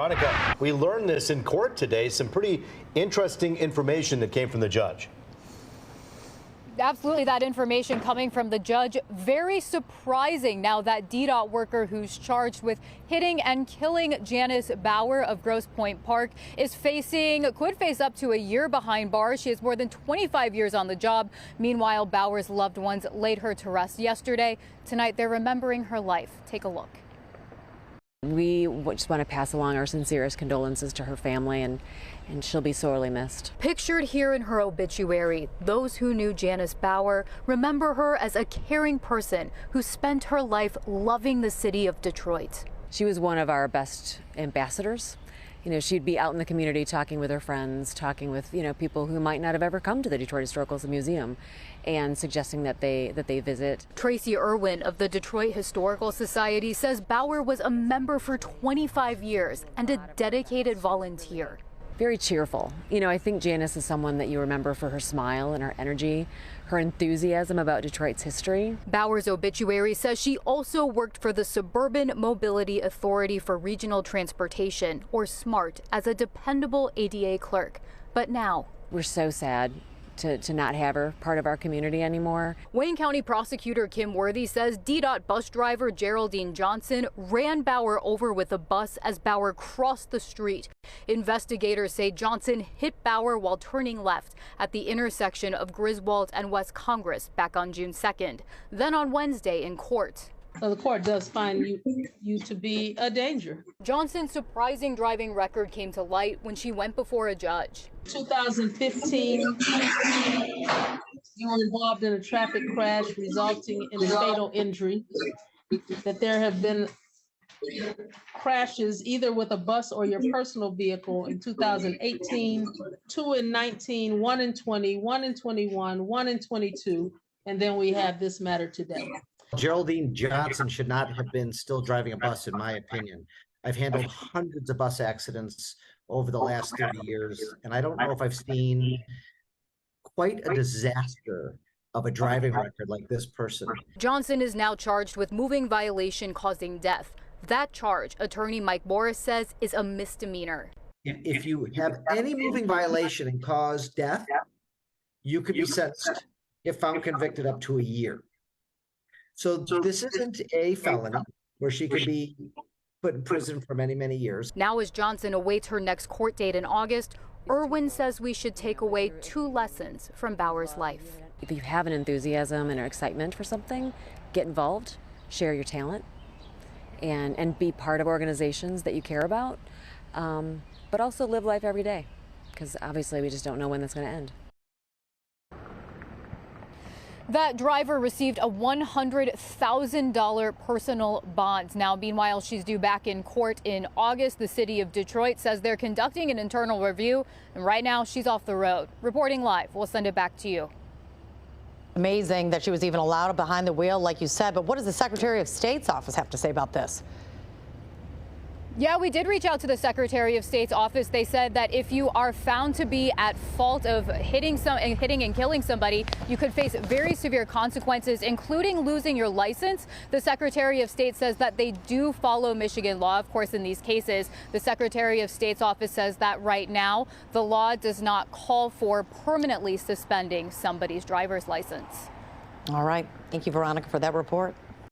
Veronica, we learned this in court today. Some pretty interesting information that came from the judge. Absolutely, that information coming from the judge. Very surprising now that DDOT worker who's charged with hitting and killing Janice Bauer of Grosse Pointe Park could face up to a year behind bars. She has more than 25 years on the job. Meanwhile, Bauer's loved ones laid her to rest yesterday. Tonight, they're remembering her life. Take a look. We just want to pass along our sincerest condolences to her family, and she'll be sorely missed. Pictured here in her obituary, those who knew Janice Bauer remember her as a caring person who spent her life loving the city of Detroit. She was one of our best ambassadors. You know, she'd be out in the community talking with her friends, talking with, people who might not have ever come to the Detroit Historical Museum, and suggesting that they visit. Tracy Irwin of the Detroit Historical Society says Bauer was a member for 25 years and a dedicated volunteer. Very cheerful. I think Janice is someone that you remember for her smile and her energy, her enthusiasm about Detroit's history. Bauer's obituary says she also worked for the Suburban Mobility Authority for Regional Transportation, or SMART, as a dependable ADA clerk. But now, we're so sad to not have her part of our community anymore. Wayne County Prosecutor Kim Worthy says DDOT bus driver Geraldine Johnson ran Bauer over with a bus as Bauer crossed the street. Investigators say Johnson hit Bauer while turning left at the intersection of Griswold and West Congress back on June 2nd. Then on Wednesday in court. So the court does find you to be a danger. Johnson's surprising driving record came to light when she went before a judge. 2015, you were involved in a traffic crash resulting in a fatal injury. That there have been crashes either with a bus or your personal vehicle in 2018, 2 in 19, 1 in 20, 1 in 21, 1 in 22, and then we have this matter today. Geraldine Johnson should not have been still driving a bus, in my opinion. I've handled hundreds of bus accidents over the last 30 years, and I don't know if I've seen quite a disaster of a driving record like this person. Johnson is now charged with moving violation causing death. That charge, attorney Mike Morris says, is a misdemeanor. If you have any moving violation and cause death, you could be sentenced, if found convicted, up to a year. So this isn't a felony where she could be put in prison for many, many years. Now as Johnson awaits her next court date in August, Irwin says we should take away 2 lessons from Bauer's life. If you have an enthusiasm and an excitement for something, get involved, share your talent, and be part of organizations that you care about, but also live life every day, because obviously we just don't know when that's going to end. That driver received a $100,000 personal bond. Now, meanwhile, she's due back in court in August. The city of Detroit says they're conducting an internal review, and right now she's off the road. Reporting live, we'll send it back to you. Amazing that she was even allowed behind the wheel, like you said. But what does the Secretary of State's office have to say about this? Yeah, we did reach out to the Secretary of State's office. They said that if you are found to be at fault of hitting and killing somebody, you could face very severe consequences, including losing your license. The Secretary of State says that they do follow Michigan law, of course, in these cases. The Secretary of State's office says that right now the law does not call for permanently suspending somebody's driver's license. All right. Thank you, Veronica, for that report.